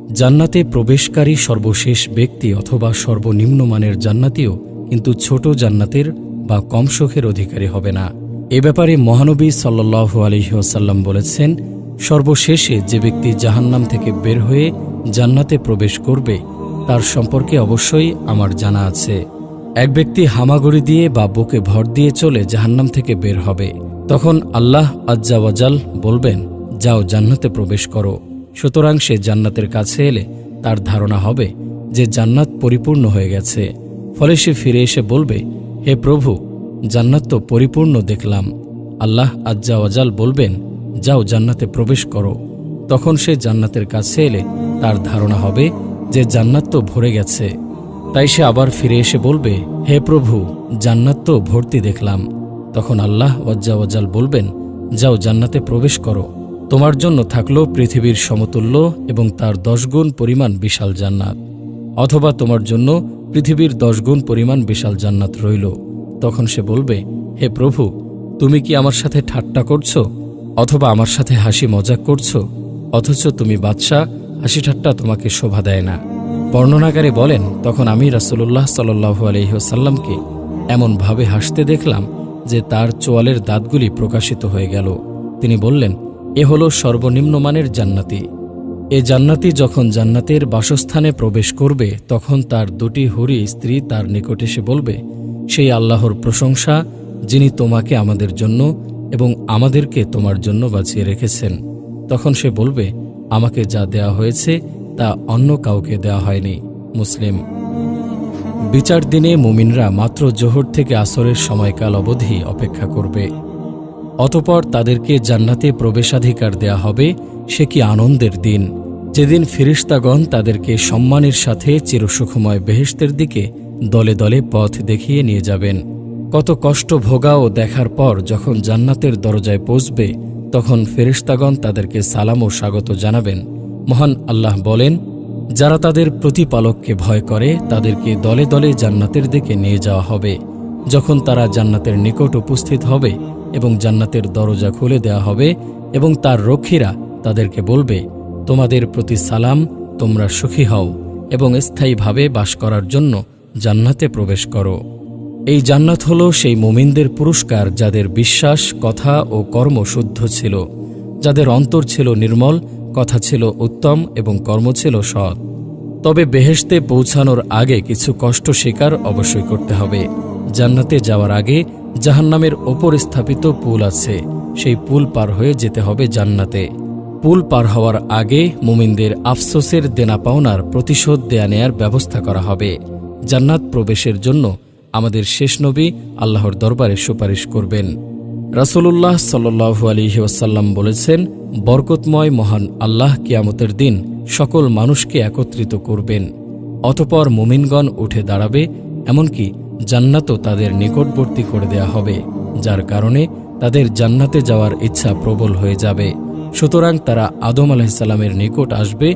জান্নাতে প্রবেশকারী সর্বশেষ ব্যক্তি অথবা সর্বনিম্ন মানের জান্নাতীও কিন্তু ছোট জান্নাতের বা কম সুখের অধিকারী হবে না। এ ব্যাপারে মহানবী সাল্লাল্লাহু আলাইহি ওয়াসাল্লাম বলেছেন, সর্বশেষে যে ব্যক্তি জাহান্নাম থেকে বের হয়ে জান্নাতে প্রবেশ করবে তার সম্পর্কে অবশ্যই আমার জানা আছে। এক ব্যক্তি হামাগুড়ি দিয়ে বা বুকে ভর দিয়ে চলে জাহান্নাম থেকে বের হবে, তখন আল্লাহ আজ্জা ওয়াজাল বলবেন, যাও জান্নাতে প্রবেশ করো। সুতরাং সে জান্নাতের কাছে এলে তার ধারণা হবে যে জান্নাত পরিপূর্ণ হয়ে গেছে। ফলে সে ফিরে এসে বলবে, হে প্রভু, জান্নাত তো পরিপূর্ণ দেখলাম। আল্লাহ আজ্জা ওয়াজাল বলবেন, যাও জান্নাতে প্রবেশ করো। তখন সে জান্নাতের কাছে এলে তার ধারণা হবে যে জান্নাত তো ভরে গেছে। তাই সে আবার ফিরে এসে বলবে, হে প্রভু, জান্নাত তো ভর্তি দেখলাম। তখন আল্লাহ আজ্জা ওয়াজাল বলবেন, যাও জান্নাতে প্রবেশ করো। তোমার জন্য থাকলো পৃথিবীর সমতুল্য এবং তার 10 গুণ পরিমাণ বিশাল জান্নাত, অথবা তোমার জন্য পৃথিবীর 10 গুণ পরিমাণ বিশাল জান্নাত রইল। তখন সে বলবে, হে প্রভু, তুমি কি আমার সাথে ঠাট্টা করছো, অথবা আমার সাথে হাসি মজাক করছো? অথচ তুমি বাদশাহ, হাসি ঠাট্টা তোমাকে শোভা দেয় না। বর্ণনাকারী বলেন, তখন আমি রাসূলুল্লাহ সাল্লাল্লাহু আলাইহি ওয়াসাল্লামকে এমনভাবে হাসতে দেখলাম যে তার চোয়ালের দাঁতগুলি প্রকাশিত হয়ে গেল। তিনি বললেন, এ হলো সর্বনিম্ন মানের জান্নাতি। এ জান্নাতি যখন জান্নাতের বাসস্থানে প্রবেশ করবে তখন তার 2টি হুরি স্ত্রী তার নিকট এসে বলবে, সেই আল্লাহর প্রশংসা যিনি তোমাকে আমাদের জন্য এবং আমাদেরকে তোমার জন্য বাঁচিয়ে রেখেছেন। তখন সে বলবে, আমাকে যা দেয়া হয়েছে তা অন্য কাউকে দেয়া হয়নি। মুসলিম। বিচার দিনে মুমিনরা মাত্র জোহর থেকে আসরের সময়কাল অবধি অপেক্ষা করবে। অতঃপর তাদেরকে জান্নাতে প্রবেশাধিকার দেয়া হবে। সে কি আনন্দের দিন, যেদিন ফেরেশতাগণ তাদেরকে সম্মানের সাথে চিরসুখময় বেহেশতের দিকে দলে দলে পথ দেখিয়ে নিয়ে যাবেন। কত কষ্ট ভোগা ও দেখার পর যখন জান্নাতের দরজায় পৌঁছবে তখন ফেরেশতাগণ তাদেরকে সালাম ও স্বাগত জানাবেন। মহান আল্লাহ বলেন, যারা তাদের প্রতিপালককে ভয় করে তাদেরকে দলে দলে জান্নাতের দিকে নিয়ে যাওয়া হবে। যখন তারা জান্নাতের নিকট উপস্থিত হবে এবং জান্নাতের দরজা খুলে দেওয়া হবে এবং তার রক্ষীরা তাদেরকে বলবে, তোমাদের প্রতি সালাম, তোমরা সুখী হও এবং স্থায়ীভাবে বাস করার জন্য জান্নাতে প্রবেশ করো। এই জান্নাত হল সেই মুমিনদের পুরস্কার যাদের বিশ্বাস, কথা ও কর্ম শুদ্ধ ছিল, যাদের অন্তর ছিল নির্মল, কথা ছিল উত্তম এবং কর্ম ছিল সৎ। তবে বেহেশতে পৌঁছানোর আগে কিছু কষ্ট স্বীকার অবশ্যই করতে হবে। জান্নাতে যাওয়ার আগে জাহান্নামের ওপর স্থাপিত পুল আছে, সেই পুল পার হয়ে যেতে হবে জান্নাতে। পুল পার হওয়ার আগে মুমিনদের আফসোসের দেনা পাওনার প্রতিশোধ দেয়া নেয়ার ব্যবস্থা করা হবে। জান্নাত প্রবেশের জন্য আমাদের শেষ নবী আল্লাহর দরবারে সুপারিশ করবেন। রাসূলুল্লাহ সাল্লাল্লাহু আলাইহি ওয়াসাল্লাম বলেছেন, বরকতময় মহান আল্লাহ কিয়ামতের দিন সকল মানুষকে একত্রিত করবেন। অতঃপর মুমিনগণ উঠে দাঁড়াবে, এমনকি জান্নাতও তাদের নিকটবর্তী করে দেয়া হবে, যার কারণে তাদের জান্নাতে যাওয়ার ইচ্ছা প্রবল হয়ে যাবে। সুতরাং তারা আদম আলাইহিস সালামের নিকট আসবে,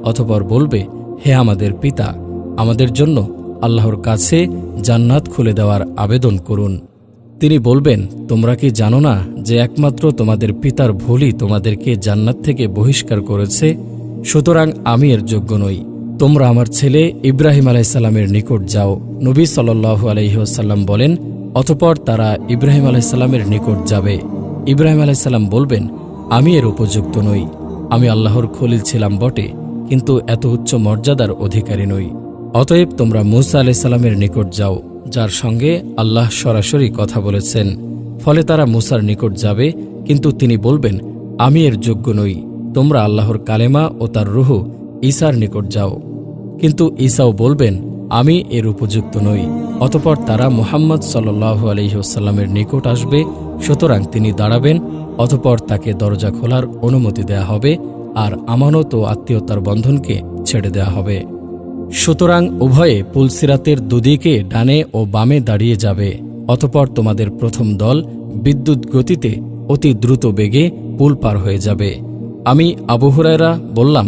অতঃপর বলবে, হে আমাদের পিতা, আমাদের জন্য আল্লাহর কাছে জান্নাত খুলে দেওয়ার আবেদন করুন। তিনি বলবেন, তোমরা কি জানো না যে একমাত্র তোমাদের পিতার ভুলই তোমাদেরকে জান্নাত থেকে বহিষ্কার করেছে? সুতরাং আমি এর যোগ্য নই। তোমরা আমার ছেলে ইব্রাহিম আলাইহিস সালামের নিকট যাও। নবী সাল্লাল্লাহু আলাইহি ওয়াসাল্লাম বলেন, অতঃপর তারা ইব্রাহিম আলাইহিস সালামের নিকট যাবে। ইব্রাহিম আলাইহিস সালাম বলবেন, আমি এর উপযুক্ত নই। আমি আল্লাহর খলিল ছিলাম বটে, কিন্তু এত উচ্চ মর্যাদার অধিকারী নই। অতএব তোমরা মূসা আলাইহিস সালামের নিকট যাও, যার সঙ্গে আল্লাহ সরাসরি কথা বলেছেন। ফলে তারা মূসার নিকট যাবে, কিন্তু তিনি বলবেন, আমি এর যোগ্য নই। তোমরা আল্লাহর কালেমা ও তার রূহ ঈসার নিকট যাও। কিন্তু ঈসাও বলবেন, আমি এর উপযুক্ত নই। অতঃপর তারা মুহাম্মদ সাল্লাল্লাহু আলাইহি ওয়াসাল্লামের নিকট আসবে। সুতরাং তিনি দাঁড়াবেন, অতঃপর তাকে দরজা খোলার অনুমতি দেয়া হবে আর আমানত ও আত্মীয়তার বন্ধনকে ছেড়ে দেয়া হবে। সুতরাং উভয়ে পুলসিরাতের দুদিকে ডানে ও বামে দাঁড়িয়ে যাবে। অতঃপর তোমাদের প্রথম দল বিদ্যুৎ গতিতে অতি দ্রুত বেগে পুল পার হয়ে যাবে। আমি আবু হুরায়রা বললাম,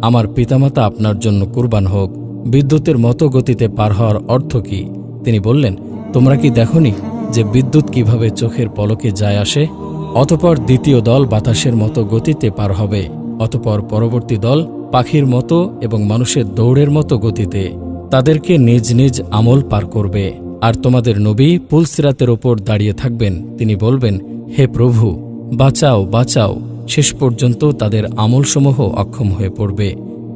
আমার পিতামাতা আপনার জন্য কুরবান হোক। বিদ্যুতের মতো গতিতে পার হওয়ার অর্থ কি? তিনি বললেন, তোমরা কি দেখনি যে বিদ্যুৎ কিভাবে চোখের পলকে যায় আসে? অতঃপর দ্বিতীয় দল বাতাসের মতো গতিতে পার হবে। অতঃপর পরবর্তী দল পাখির মতো এবং মানুষের দৌড়ের মতো গতিতে তাদেরকে নিজ নিজ আমল পার করবে। আর তোমাদের নবী পুলসিরাতের ওপর দাঁড়িয়ে থাকবেন, তিনি বলবেন, হে প্রভু, বাঁচাও বাঁচাও। শেষ পর্যন্ত তাদের আমলসমূহ অক্ষম হয়ে পড়বে।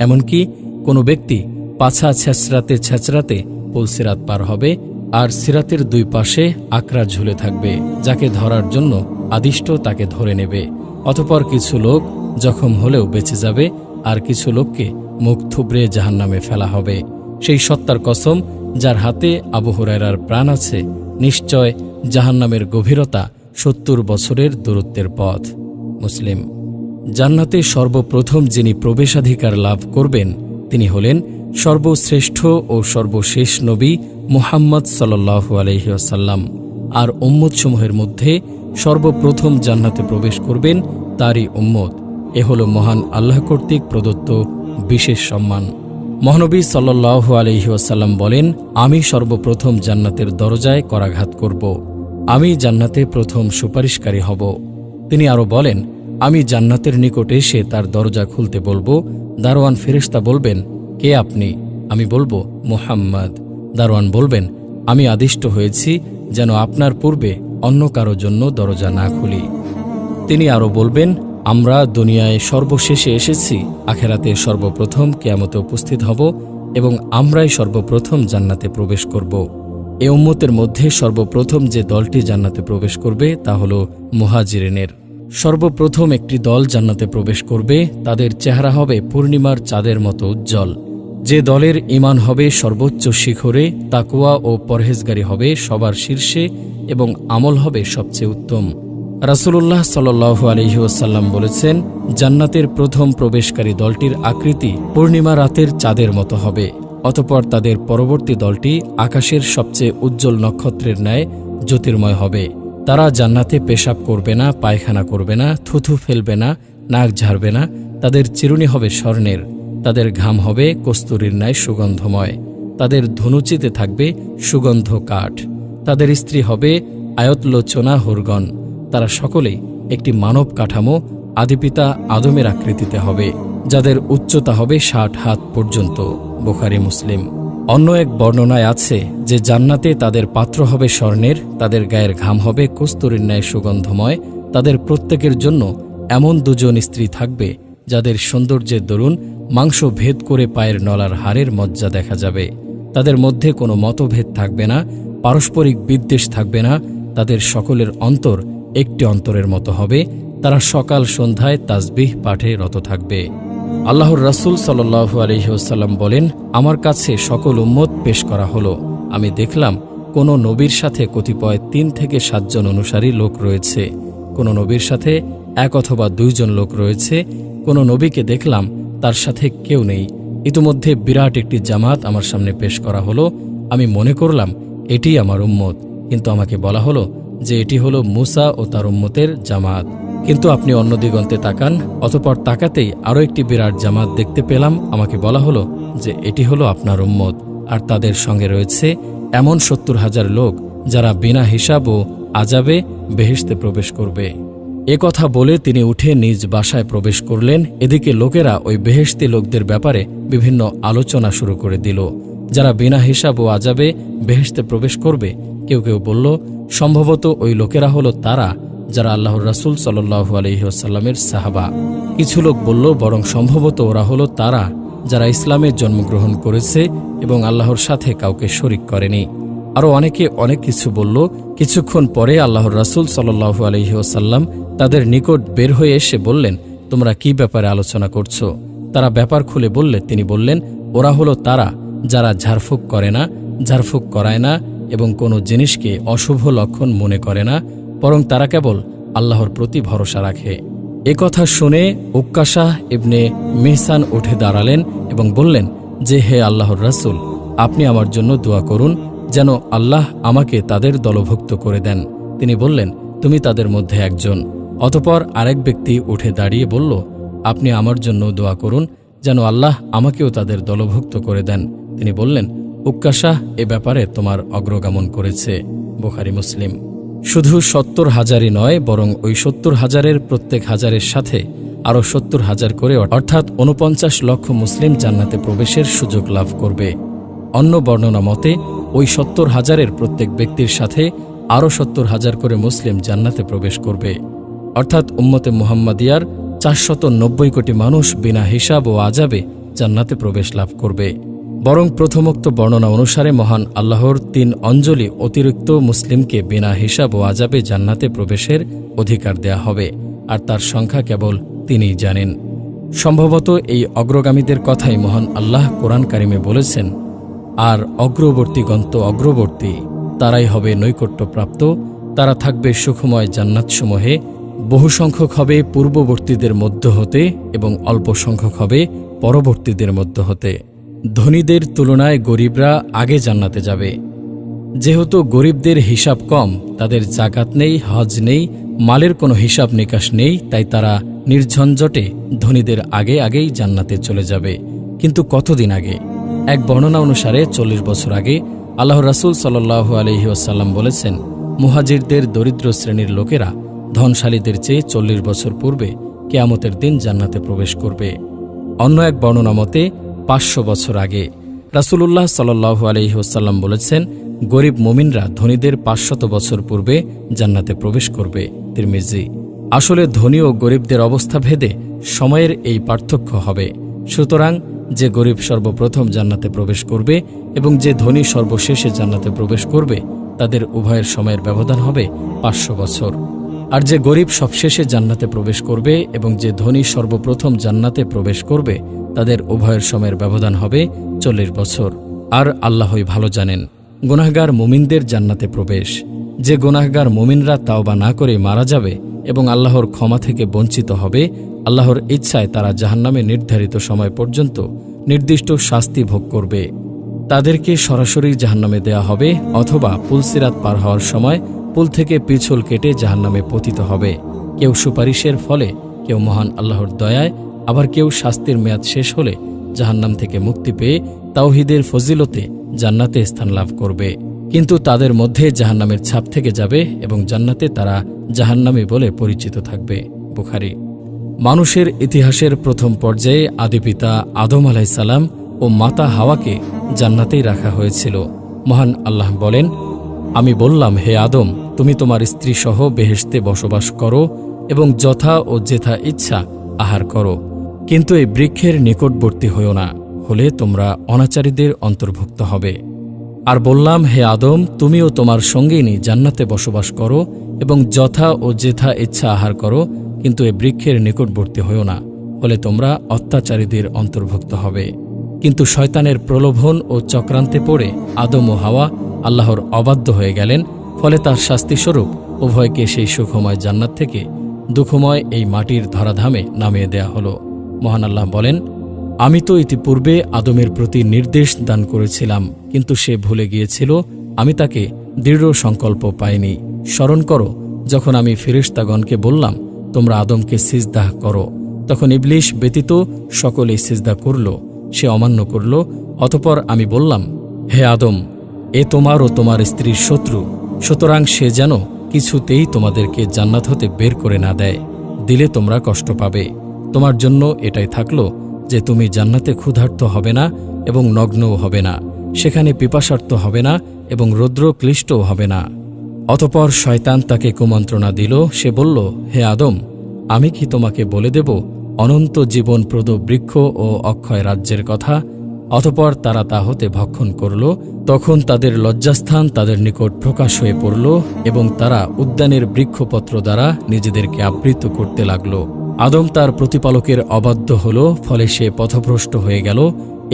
এমনকি কোনো ব্যক্তি পাছা ছেঁচড়াতে ছেঁচড়াতে পুলসিরাত পার হবে, আর সিরাতের দুই পাশে আকড়া ঝুলে থাকবে, যাকে ধরার জন্য আদিষ্ট তাকে ধরে নেবে। অতঃপর কিছু লোক জখম হলেও বেঁচে যাবে, আর কিছু লোককে মুখ থুবড়ে জাহান্নামে ফেলা হবে। সেই সত্তার কসম যার হাতে আবু হুরায়রার প্রাণ আছে, নিশ্চয় জাহান্নামের গভীরতা ৭০ বছরের দূরত্বের পথ। মুসলিম। জান্নাতে সর্বপ্রথম যিনি প্রবেশাধিকার লাভ করবেন তিনি হলেন সর্বশ্রেষ্ঠ ও সর্বশেষ নবী মুহাম্মদ সাল্লাল্লাহু আলাইহি ওয়াসাল্লাম। আর উম্মতসমূহের মধ্যে সর্বপ্রথম জান্নাতে প্রবেশ করবেন তারই উম্মত। এ হল মহান আল্লাহ কর্তৃক প্রদত্ত বিশেষ সম্মান। মহানবী সাল্লাল্লাহু আলাইহি ওয়াসাল্লাম বলেন, আমি সর্বপ্রথম জান্নাতের দরজায় করাঘাত করব। আমি জান্নাতে প্রথম সুপারিশকারী হব। তিনি আরও বলেন, আমি জান্নাতের নিকট এসে তার দরজা খুলতে বলবো। দারোয়ান ফেরেশতা বলবেন, কে আপনি? আমি বলবো, মুহাম্মদ। দারোয়ান বলবেন, আমি আদিষ্ট হয়েছি যেন আপনার পূর্বে অন্য কারো জন্য দরজা না খুলি। তিনি আরও বলবেন, আমরা দুনিয়ায় সর্বশেষে এসেছি, আখেরাতে সর্বপ্রথম কিয়ামতে উপস্থিত হব এবং আমরাই সর্বপ্রথম জান্নাতে প্রবেশ করব। এ উম্মতের মধ্যে সর্বপ্রথম যে দলটি জান্নাতে প্রবেশ করবে তা হল মুহাজিরিনের। সর্বপ্রথম একটি দল জান্নাতে প্রবেশ করবে, তাদের চেহারা হবে পূর্ণিমার চাঁদের মতো উজ্জ্বল। যে দলের ঈমান হবে সর্বোচ্চ শিখরে, তাকওয়া ও পরহেজগারি হবে সবার শীর্ষে এবং আমল হবে সবচেয়ে উত্তম। রাসূলুল্লাহ সাল্লাল্লাহু আলাইহি ওয়াসাল্লাম বলেছেন, জান্নাতের প্রথম প্রবেশকারী দলটির আকৃতি পূর্ণিমা রাতের চাঁদের মতো হবে। অতঃপর তাদের পরবর্তী দলটি আকাশের সবচেয়ে উজ্জ্বল নক্ষত্রের ন্যায় জ্যোতির্ময় হবে। তারা জান্নাতে পেশাব করবে না, পায়খানা করবে না, থুথু ফেলবে না, নাক ঝাড়বে না। তাদের চিরুনি হবে স্বর্ণের, তাদের ঘাম হবে কস্তুরীর ন্যায় সুগন্ধময়, তাদের ধনুচিতে থাকবে সুগন্ধ কাঠ, তাদের স্ত্রী হবে আয়তলোচনা হুরগণ। তারা সকলেই একটি মানব কাঠামো আদিপিতা আদমের আকৃতিতে হবে, যাদের উচ্চতা হবে ৬০ হাত পর্যন্ত। বুখারী মুসলিম। অন্য এক বর্ণনায় আছে যে জান্নাতে তাদের পাত্র হবে স্বর্ণের, তাদের গায়ের ঘাম হবে কস্তুরীর ন্যায় সুগন্ধময়। তাদের প্রত্যেকের জন্য এমন দুজন স্ত্রী থাকবে যাদের সৌন্দর্যের দরুন মাংস ভেদ করে পায়ের নলার হাড়ের মজ্জা দেখা যাবে। তাদের মধ্যে কোনো মতভেদ থাকবে না, পারস্পরিক বিদ্বেষ থাকবে না। তাদের সকলের অন্তর একটি অন্তরের মতো হবে। তারা সকাল সন্ধ্যায় তাসবিহ পাঠে রত থাকবে। আল্লাহর রাসূল সাল্লাল্লাহু আলাইহি ওয়াসাল্লাম বলেন, আমার কাছে সকল উম্মত পেশ করা হলো। আমি দেখলাম কোন নবীর সাথে কতিপয় ৩ থেকে ৭ জন অনুসারী লোক রয়েছে, কোন নবীর সাথে ১ অথবা ২ জন লোক রয়েছে, কোন নবীকে দেখলাম তার সাথে কেউ নেই। ইতিমধ্যে বিরাট একটি জামাত আমার সামনে পেশ করা হলো। আমি মনে করলাম এটি আমার উম্মত, কিন্তু আমাকে বলা হলো যে এটি হলো মূসা ও তার উম্মতের জামাত। কিন্তু আপনি অন্য দিগন্তে তাকান। অতঃপর তাকাতেই আরও একটি বিরাট জামাত দেখতে পেলাম। আমাকে বলা হলো যে এটি হলো আপনার উম্মত, আর তাদের সঙ্গে রয়েছে এমন ৭০,০০০ লোক যারা বিনা হিসাব ও আযাবে বেহেশতে প্রবেশ করবে। এ কথা বলে তিনি উঠে নিজ বাসায় প্রবেশ করলেন। এদিকে লোকেরা ওই বেহেশতি লোকদের ব্যাপারে বিভিন্ন আলোচনা শুরু করে দিল, যারা বিনা হিসাব ও আযাবে বেহেশতে প্রবেশ করবে। কেউ কেউ বলল, সম্ভবত ওই লোকেরা হলো তারা যারা আল্লাহর রাসূল সাল্লাল্লাহু আলাইহি ওয়াসাল্লামের সাহাবা। কিছু লোক বলল, বরং সম্ভবত ওরা হলো তারা যারা ইসলামে জন্মগ্রহণ করেছে এবং আল্লাহর সাথে কাউকে শরিক করেনি। আরও অনেকে অনেক কিছু বলল। কিছুক্ষণ পরে আল্লাহর রাসূল সাল্লাল্লাহু আলাইহি ওয়াসাল্লাম তাদের নিকট বের হয়ে এসে বললেন, তোমরা কি ব্যাপারে আলোচনা করছো? তারা ব্যাপার খুলে বললে তিনি বললেন, ওরা হলো তারা যারা ঝাড়ফুঁক করে না, ঝাড়ফুঁক করায় না এবং কোনো জিনিসকে অশুভ লক্ষণ মনে করে না, বরং তারা কেবল আল্লাহর প্রতি ভরসা রাখে। এ কথা শুনে উক্কাশা ইবনে মিহসান উঠে দাঁড়ালেন এবং বললেন যে, হে আল্লাহর রাসূল, আপনি আমার জন্য দোয়া করুন যেন আল্লাহ আমাকে তাদের দলভুক্ত করে দেন। তিনি বললেন, তুমি তাদের মধ্যে একজন। অতঃপর আরেক ব্যক্তি উঠে দাঁড়িয়ে বলল, আপনি আমার জন্য দোয়া করুন যেন আল্লাহ আমাকেও তাদের দলভুক্ত করে দেন। তিনি বললেন, উক্কাশা এ ব্যাপারে তোমার অগ্রগামন করেছে। বুখারী মুসলিম। শুধু ৭০,০০০ই নয়, বরং ওই ৭০,০০০-এর প্রত্যেক হাজারের সাথে আরও ৭০,০০০ করে অর্থাৎ ৪৯ লক্ষ মুসলিম জান্নাতে প্রবেশের সুযোগ লাভ করবে। অন্য বর্ণনা মতে ওই ৭০,০০০-এর প্রত্যেক ব্যক্তির সাথে আরও ৭০,০০০ করে মুসলিম জান্নাতে প্রবেশ করবে। অর্থাৎ উম্মতে মুহাম্মাদিয়ার ৪৯০ কোটি মানুষ বিনা হিসাব ও আযাবে জান্নাতে প্রবেশ লাভ করবে। বরং প্রথমোক্ত বর্ণনা অনুসারে মহান আল্লাহর ৩ অঞ্জলি অতিরিক্ত মুসলিমকে বিনা হিসাব ও আযাবে জান্নাতে প্রবেশের অধিকার দেয়া হবে, আর তার সংখ্যা কেবল তিনিই জানেন। সম্ভবত এই অগ্রগামীদের কথাই মহান আল্লাহ কোরআন কারিমে বলেছেন, আর অগ্রবর্তীগণ তো অগ্রবর্তী, তারাই হবে নৈকট্যপ্রাপ্ত, তারা থাকবে সুখময় জান্নাতসমূহে, বহু সংখ্যক হবে পূর্ববর্তীদের মধ্য হতে এবং অল্প সংখ্যক হবে পরবর্তীদের মধ্য হতে। ধনীদের তুলনায় গরিবরা আগে জান্নাতে যাবে। যেহেতু গরিবদের হিসাব কম, তাদের জাকাত নেই, হজ নেই, মালের কোনো হিসাব নিকাশ নেই, তাই তারা নির্ঝঞ্ঝটে ধনীদের আগেই জান্নাতে চলে যাবে। কিন্তু কতদিন আগে? এক বর্ণনা অনুসারে ৪০ বছর আগে আল্লাহর রাসূল সাল্লাল্লাহু আলাইহি ওয়াসাল্লাম বলেছেন, মুহাজিরদের দরিদ্র শ্রেণীর লোকেরা ধনশালীদের চেয়ে ৪০ বছর পূর্বে কিয়ামতের দিন জান্নাতে প্রবেশ করবে। অন্য এক বর্ণনা মতে ৫০০ বছর আগে রাসূলুল্লাহ সাল্লাল্লাহু আলাইহি ওয়াসাল্লাম বলেছেন, গরিব মুমিনরা ধনীদের ৫০০ বছর পূর্বে জান্নাতে প্রবেশ করবে। তিরমিজি। আসলে ধনী ও গরিবদের অবস্থা ভেদে সময়ের এই পার্থক্য হবে। সুতরাং যে গরিব সর্বপ্রথম জান্নাতে প্রবেশ করবে এবং যে ধনী সর্বশেষে জান্নাতে প্রবেশ করবে, তাদের উভয়ের সময়ের ব্যবধান হবে ৫০০ বছর। আর যে গরিব সবশেষে জান্নাতে প্রবেশ করবে এবং যে ধনী সর্বপ্রথম জান্নাতে প্রবেশ করবে, তাদের উভয়ের সময়ের ব্যবধান হবে ৪০ বছর। আর আল্লাহই ভালো জানেন। গুনাহগার মুমিনদের জান্নাতে প্রবেশ। যে গুনাহগার মুমিনরা তাওবা না করে মারা যাবে এবং আল্লাহর ক্ষমা থেকে বঞ্চিত হবে, আল্লাহর ইচ্ছায় তারা জাহান্নামে নির্ধারিত সময় পর্যন্ত নির্দিষ্ট শাস্তি ভোগ করবে। তাদেরকে সরাসরি জাহান্নামে দেয়া হবে, অথবা পুলসিরাত পার হওয়ার সময় পুল থেকে পিছল কেটে জাহান্নামে পতিত হবে। কেউ সুপারিশের ফলে, কেউ মহান আল্লাহর দয়ায়, আবার কেউ শাস্তির মেয়াদ শেষ হলে জাহান্নাম থেকে মুক্তি পেয়ে তাওহীদের ফজিলতে জান্নাতে স্থান লাভ করবে। কিন্তু তাদের মধ্যে জাহান্নামের ছাপ থেকে যাবে এবং জান্নাতে তারা জাহান্নামী বলে পরিচিত থাকবে। বুখারী। মানুষের ইতিহাসের প্রথম পর্যায়ে আদিপিতা আদম আলাইহিসসালাম ও মাতা হাওয়াকে জান্নাতেই রাখা হয়েছিল। মহান আল্লাহ বলেন, আমি বললাম, হে আদম, তুমি তোমার স্ত্রী সহ বেহেশতে বসবাস করো এবং যথা ও যেথা ইচ্ছা আহার করো, কিন্তু এই বৃক্ষের নিকটবর্তী হইও না, হলে তোমরা অনাচারীদের অন্তর্ভুক্ত হবে। আর বললাম, হে আদম, তুমিও তোমার সঙ্গিনী জান্নাতে বসবাস করো এবং যথা ও যেথা ইচ্ছা আহার করো, কিন্তু এই বৃক্ষের নিকটবর্তী হইও না, হলে তোমরা অত্যাচারীদের অন্তর্ভুক্ত হবে। কিন্তু শয়তানের প্রলোভন ও চক্রান্তে পড়ে আদম ও হাওয়া আল্লাহর অবাধ্য হয়ে গেলেন। ফলে তার শাস্তিস্বরূপ উভয়কে সেই সুখময় জান্নাত থেকে দুঃখময় এই মাটির ধরাধামে নামিয়ে দেয়া হল। মহান আল্লাহ বলেন, আমি তো ইতিপূর্বে আদমের প্রতি নির্দেশ দান করেছিলাম, কিন্তু সে ভুলে গিয়েছিল, আমি তাকে দৃঢ় সংকল্প পাইনি। স্মরণ করো, যখন আমি ফেরেশতাগণকে বললাম, তোমরা আদমকে সিজদা করো, তখন ইবলিশ ব্যতীত সকলেই সিজদা করল, সে অমান্য করল। অতঃপর আমি বললাম, হে আদম, এ তোমার ও তোমার স্ত্রীর শত্রু, সুতরাং সে যেন কিছুতেই তোমাদেরকে জান্নাত হতে বের করে না দেয়, দিলে তোমরা কষ্ট পাবে। তোমার জন্য এটাই থাকলো যে তুমি জান্নাতে ক্ষুধার্ত হবে না এবং নগ্নও হবে না, সেখানে পিপাসার্ত হবে না এবং রৌদ্র ক্লিষ্টও হবে না। অতঃপর শয়তান তাকে কুমন্ত্রণা দিল। সে বলল, হে আদম, আমি কি তোমাকে বলে দেব অনন্ত জীবনপ্রদ বৃক্ষ ও অক্ষয় রাজ্যের কথা? অতঃপর তারা তা হতে ভক্ষণ করল। তখন তাদের লজ্জাস্থান তাদের নিকট প্রকাশ হয়ে পড়ল এবং তারা উদ্যানের বৃক্ষপত্র দ্বারা নিজেদেরকে আবৃত করতে লাগল। আদম তার প্রতিপালকের অবাধ্য হল, ফলে সে পথভ্রষ্ট হয়ে গেল।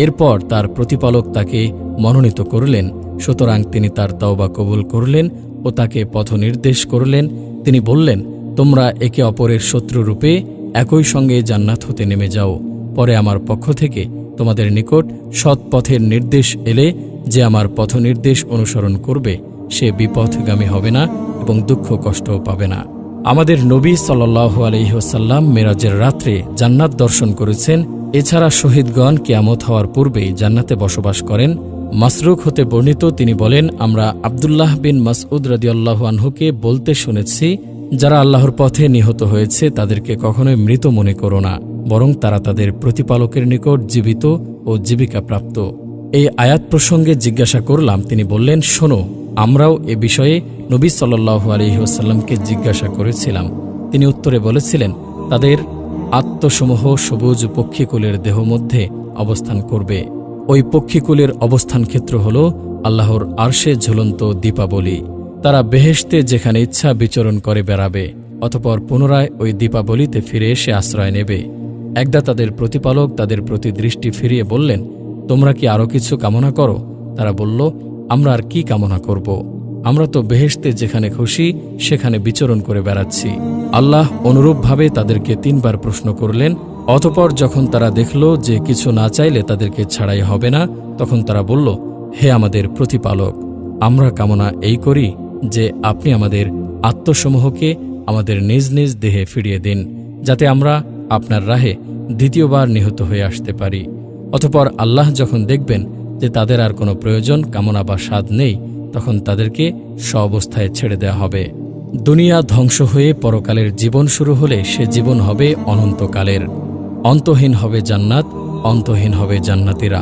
এরপর তার প্রতিপালক তাকে মনোনীত করলেন, সুতরাং তিনি তার তওবা কবুল করলেন ও তাকে পথ নির্দেশ করলেন। তিনি বললেন, তোমরা একে অপরের শত্রুরূপে একই সঙ্গে জান্নাত হতে নেমে যাও। পরে আমার পক্ষ থেকে তোমাদের নিকট সৎ পথের নির্দেশ এলে যে আমার পথ নির্দেশ অনুসরণ করবে সে বিপথগামী হবে না এবং দুঃখ কষ্টও পাবে না। আমাদের নবী সাল্লাল্লাহু আলাইহি ওয়াসাল্লাম মেরাজের রাত্রে জান্নাত দর্শন করেছেন। এছাড়া শহীদগণ কিয়ামত হওয়ার পূর্বেই জান্নাতে বসবাস করেন। মাসরুক হতে বর্ণিত, তিনি বলেন, আমরা আব্দুল্লাহ বিন মাসউদ রাদিয়াল্লাহু আনহুকে বলতে শুনেছি, যারা আল্লাহর পথে নিহত হয়েছে তাদেরকে কখনোই মৃত মনে করো না, বরং তারা তাদের প্রতিপালকের নিকট জীবিত ও জীবিকা প্রাপ্ত। এই আয়াত প্রসঙ্গে জিজ্ঞাসা করলাম, তিনি বললেন, শোনো, আমরাও এ বিষয়ে নবী সাল্লাল্লাহু আলাইহি ওয়াসাল্লামকে জিজ্ঞাসা করেছিলাম। তিনি উত্তরে বলেছিলেন, তাদের আত্মসমূহ সবুজ পক্ষীকুলের দেহ মধ্যে অবস্থান করবে। ওই পক্ষীকুলের অবস্থান ক্ষেত্র হল আল্লাহর আরশে ঝুলন্ত দীপাবলি। তারা বেহেশতে যেখানে ইচ্ছা বিচরণ করে বেড়াবে, অতঃপর পুনরায় ওই দীপাবলিতে ফিরে এসে আশ্রয় নেবে। একদা তাদের প্রতিপালক তাদের প্রতি দৃষ্টি ফিরিয়ে বললেন, তোমরা কি আরও কিছু কামনা করো? তারা বলল, আমরা আর কি কামনা করব? আমরা তো বেহেশতে যেখানে খুশি সেখানে বিচরণ করে বেড়াচ্ছি। আল্লাহ অনুরূপভাবে তাদেরকে 3 বার প্রশ্ন করলেন। অতঃপর যখন তারা দেখল যে কিছু না চাইলে তাদেরকে ছাড়াই হবে না, তখন তারা বলল, হে আমাদের প্রতিপালক, আমরা কামনা এই করি যে আপনি আমাদের আত্মসমূহকে আমাদের নিজ নিজ দেহে ফিরিয়ে দিন, যাতে আমরা আপনার রাহে দ্বিতীয়বার নিহত হয়ে আসতে পারি। অতঃপর আল্লাহ যখন দেখবেন যে তাদের আর কোনো প্রয়োজন, কামনা বা স্বাদ নেই, তখন তাদেরকে স্ব-অবস্থায় ছেড়ে দেওয়া হবে। দুনিয়া ধ্বংস হয়ে পরকালের জীবন শুরু হলে সে জীবন হবে অনন্তকালের। অন্তহীন হবে জান্নাত, অন্তহীন হবে জান্নাতীরা।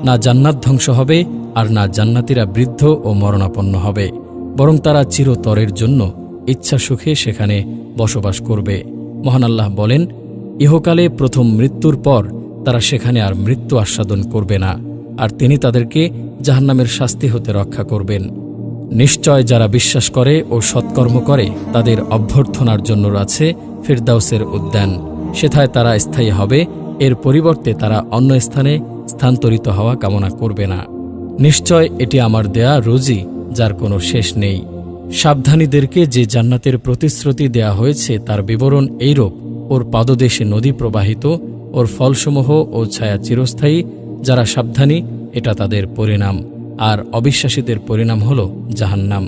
না জান্নাত ধ্বংস হবে আর না জান্নাতীরা বৃদ্ধ ও মরণাপন্ন হবে, বরং তারা চিরতরের জন্য ইচ্ছা সুখে সেখানে বসবাস করবে। মহান আল্লাহ বলেন, ইহকালে প্রথম মৃত্যুর পর তারা সেখানে আর মৃত্যু আস্বাদন করবে না, আর তিনি তাদেরকে জাহান্নামের শাস্তি হতে রক্ষা করবেন। নিশ্চয় যারা বিশ্বাস করে ও সৎকর্ম করে তাদের অভ্যর্থনার জন্য আছে ফিরদাউসের উদ্যান, সেথায় তারা স্থায়ী হবে। এর পরিবর্তে তারা অন্য স্থানে স্থানান্তরিত হওয়া কামনা করবে না। নিশ্চয় এটি আমার দেয়া রুজি, যার কোনো শেষ নেই। সাবধানীদেরকে যে জান্নাতের প্রতিশ্রুতি দেয়া হয়েছে তার বিবরণ এইরূপ, ওর পাদদেশে নদী প্রবাহিত, ওর ফলসমূহ ও ছায়া চিরস্থায়ী। যারা সাবধানী এটা তাদের পরিণাম, আর অবিশ্বাসীদের পরিণাম হল জাহান্নাম।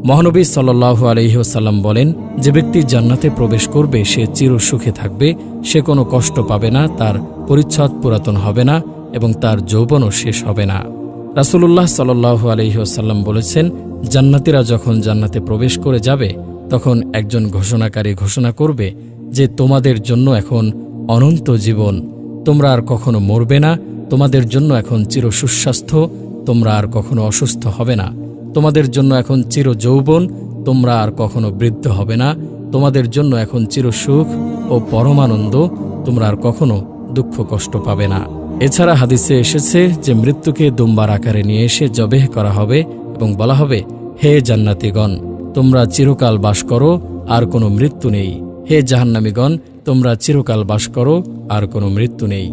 মহানবী সাল্লাল্লাহু আলাইহি ওয়াসাল্লাম বলেন, যে ব্যক্তি জান্নাতে প্রবেশ করবে সে চিরসুখে থাকবে, সে কোনো কষ্ট পাবে না, তার পরিচ্ছদ পুরাতন হবে না এবং তার যৌবনও শেষ হবে না। রাসূলুল্লাহ সাল্লাল্লাহু আলাইহি ওয়াসাল্লাম বলেছেন, জান্নাতীরা যখন জান্নাতে প্রবেশ করে যাবে তখন একজন ঘোষণাকারী ঘোষণা করবে যে তোমাদের জন্য এখন অনন্ত জীবন, তোমরা আর কখনো মরবে না, তোমাদের জন্য এখন চির সুস্বাস্থ্য, তোমরা আর কখনো অসুস্থ হবে না, তোমাদের জন্য এখন চির যৌবন, তোমরা আর কখনো বৃদ্ধ হবে না, তোমাদের জন্য এখন চির সুখ ও পরমানন্দ, তোমরা আর কখনো দুঃখ কষ্ট পাবে না। এছাড়া হাদিসে এসেছে যে মৃত্যুকে দুম্বার আকারে নিয়ে এসে জবেহ করা হবে এবং বলা হবে, হে জান্নাতীগণ, তোমরা চিরকাল বাস করো, আর কোনো মৃত্যু নেই। হে জাহান্নামীগণ, তোমরা চিরকাল বাস করো, আর কোনো মৃত্যু নেই।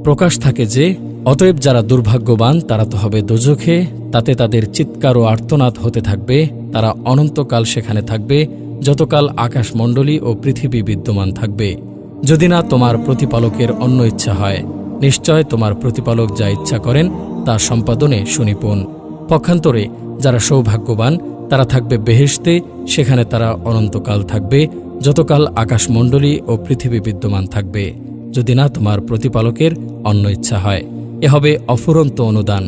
প্রকাশ থাকে যে অতএব যারা দুর্ভাগ্যবান তারা তো হবে দোজখে, তাতে তাদের চিৎকার ও আর্তনাদ হতে থাকবে। তারা অনন্তকাল সেখানে থাকবে, যতকাল আকাশমণ্ডলী ও পৃথিবী বিদ্যমান থাকবে, যদি না তোমার প্রতিপালকের অন্য ইচ্ছা হয়। নিশ্চয় তোমার প্রতিপালক যা ইচ্ছা করেন তা সম্পাদনে সুনিপুণ। পক্ষান্তরে যারা সৌভাগ্যবান তারা থাকবে বেহেশতে, সেখানে তারা অনন্তকাল থাকবে, যতকাল আকাশমণ্ডলী ও পৃথিবী বিদ্যমান থাকবে, যদি না তোমার প্রতিপালকের অন্য ইচ্ছা হয়। এ হবে অফুরন্ত অনুদান।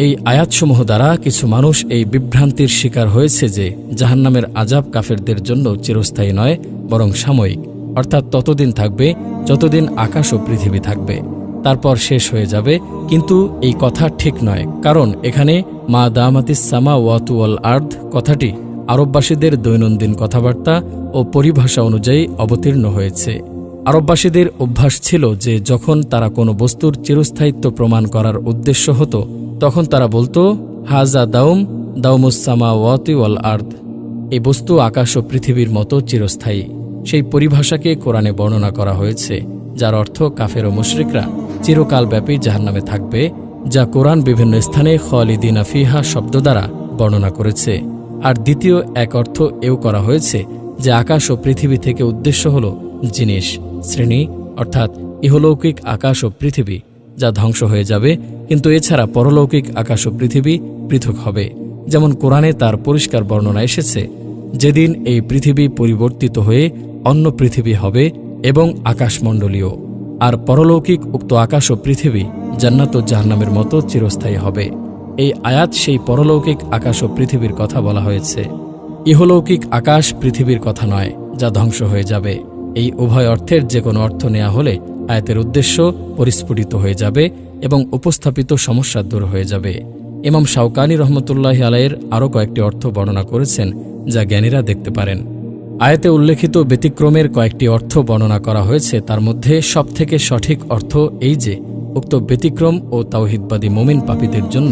এই আয়াতসমূহ দ্বারা কিছু মানুষ এই বিভ্রান্তির শিকার হয়েছে যে জাহান্নামের আযাব কাফেরদের জন্য চিরস্থায়ী নয়, বরং সাময়িক, অর্থাৎ ততদিন থাকবে যতদিন আকাশ ও পৃথিবী থাকবে, তারপর শেষ হয়ে যাবে। কিন্তু এই কথা ঠিক নয়, কারণ এখানে মা দামাতিস সামাওয়াতু ওয়াল আরদ কথাটি আরববাসীদের দৈনন্দিন কথাবার্তা ও পরিভাষা অনুযায়ী অবতীর্ণ হয়েছে। আরববাসীদের অভ্যাস ছিল যে যখন তারা কোনো বস্তুর চিরস্থায়িত্ব প্রমাণ করার উদ্দেশ্য হতো তখন তারা বলতো, হাজা দাউমুস সামাওয়াতি ওয়াল আরদ, এই বস্তু আকাশ ও পৃথিবীর মতো চিরস্থায়ী। সেই পরিভাষাকে কোরআনে বর্ণনা করা হয়েছে, যার অর্থ কাফের ও মুশরিকরা চিরকালব্যাপী জাহান্নামে থাকবে, যা কোরআন বিভিন্ন স্থানে খালিদিনা ফিহা শব্দ দ্বারা বর্ণনা করেছে। আর দ্বিতীয় এক অর্থ এও করা হয়েছে যে আকাশ ও পৃথিবী থেকে উদ্দেশ্য হল জিনিস, শ্রেণী, অর্থাৎ ইহলৌকিক আকাশ ও পৃথিবী, যা ধ্বংস হয়ে যাবে, কিন্তু এছাড়া পরলৌকিক আকাশ ও পৃথিবী পৃথক হবে। যেমন কোরআনে তার পরিষ্কার বর্ণনা এসেছে, যেদিন এই পৃথিবী পরিবর্তিত হয়ে অন্য পৃথিবী হবে এবং আকাশমণ্ডলীয়, আর পরলৌকিক উক্ত আকাশ ও পৃথিবী জান্নাত ও জাহান্নামের মতো চিরস্থায়ী হবে। এই আয়াত সেই পরলৌকিক আকাশ ও পৃথিবীর কথা বলা হয়েছে, ইহলৌকিক আকাশ পৃথিবীর কথা নয়। যা ধ্বংস হয়ে যাবে। এই উভয় অর্থের যে কোনো অর্থ নেওয়া হলে আয়াতের উদ্দেশ্য পরিস্ফুটিত হয়ে যাবে এবং উপস্থাপিত সমস্যা দূর হয়ে যাবে। ইমাম শাওকানি রহমতুল্লাহি আলাইহির আরও কয়েকটি অর্থ বর্ণনা করেছেন, যা জ্ঞানীরা দেখতে পারেন। আয়াতে উল্লেখিত ব্যতিক্রমের কয়েকটি অর্থ বর্ণনা করা হয়েছে। তার মধ্যে সবথেকে সঠিক অর্থ এই যে, উক্ত ব্যতিক্রম ও তাওহিদবাদী মুমিন পাপীদের জন্য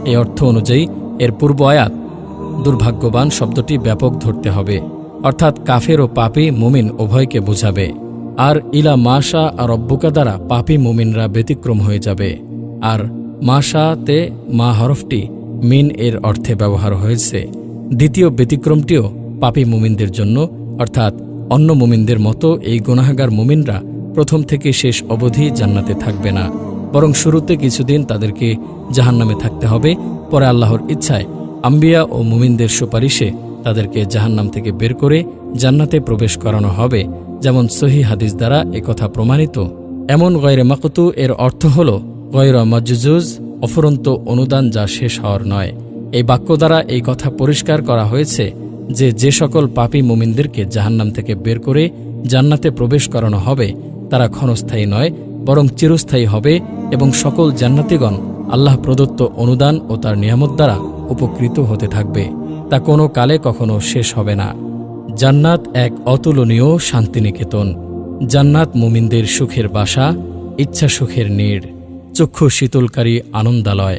এই অর্থ অনুযায়ী এর পূর্ব আয়াত দুর্ভাগ্যবান শব্দটি ব্যাপক ধরতে হবে, অর্থাৎ কাফের ও পাপী মুমিন উভয়কে বোঝাবে। আর ইলা মাশা আর রব্বুকা দ্বারা পাপী মুমিনরা ব্যতিক্রম হয়ে যাবে। আর মাশাতে মা হরফটি মিন এর অর্থে ব্যবহার হয়েছে। দ্বিতীয় ব্যতিক্রমটিও পাপী মুমিনদের জন্য, অর্থাৎ অন্য মুমিনদের মতো এই গুনাহগার মুমিনরা প্রথম থেকে শেষ অবধি জান্নাতে থাকবে না, বরং শুরুতে কিছুদিন তাদেরকে জাহান্নামে থাকতে হবে। পরে আল্লাহর ইচ্ছায় আম্বিয়া ও মুমিনদের সুপারিশে তাদেরকে জাহান্নাম থেকে বের করে জান্নাতে প্রবেশ করানো হবে, যেমন সহিহ হাদিস দ্বারা একথা প্রমাণিত। এমন গয়রে মাকতু এর অর্থ হল গয়রা মাজজুজ, অফুরন্ত অনুদান যা শেষ হওয়ার নয়। এই বাক্য দ্বারা এই কথা পরিষ্কার করা হয়েছে যে যে সকল পাপী মুমিনদেরকে জাহান্নাম থেকে বের করে জান্নাতে প্রবেশ করানো হবে তারা ক্ষণস্থায়ী নয়, বরং চিরস্থায়ী হবে এবং সকল জান্নাতীগণ আল্লাহ প্রদত্ত অনুদান ও তার নিয়ামত দ্বারা উপকৃত হতে থাকবে, তা কোনো কালে কখনো শেষ হবে না। জান্নাত এক অতুলনীয় শান্তিনিকেতন। জান্নাত মুমিনদের সুখের বাসা, ইচ্ছা সুখের নীড়, চক্ষু শীতলকারী আনন্দালয়,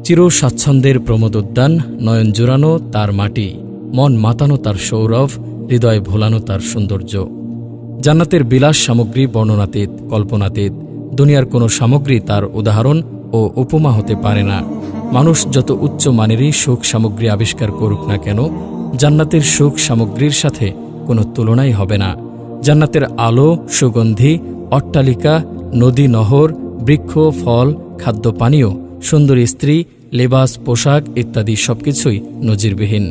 চির স্বাচ্ছন্দ্যের প্রমোদোদ্যান, নয়ন জুড়ানো তার মাটি, মন মাতানো তার সৌরভ, হৃদয় ভোলানো তার সৌন্দর্য। জান্নাতের বিলাস সামগ্রী বর্ণনাতীত, কল্পনাতীত। দুনিয়ার কোনো সামগ্রী তার উদাহরণ ও উপমা হতে পারে না। মানুষ যত উচ্চ মানেরই সুখ সামগ্রী আবিষ্কার করুক না কেন, জান্নাতের সুখ সামগ্রীর সাথে কোনো তুলনাই হবে না। জান্নাতের আলো, সুগন্ধি, অট্টালিকা, নদী নহর, বৃক্ষ, ফল, খাদ্য পানীয়, সুন্দরী স্ত্রী, লেবাস, পোশাক ইত্যাদি সবকিছুই নজিরবিহীন।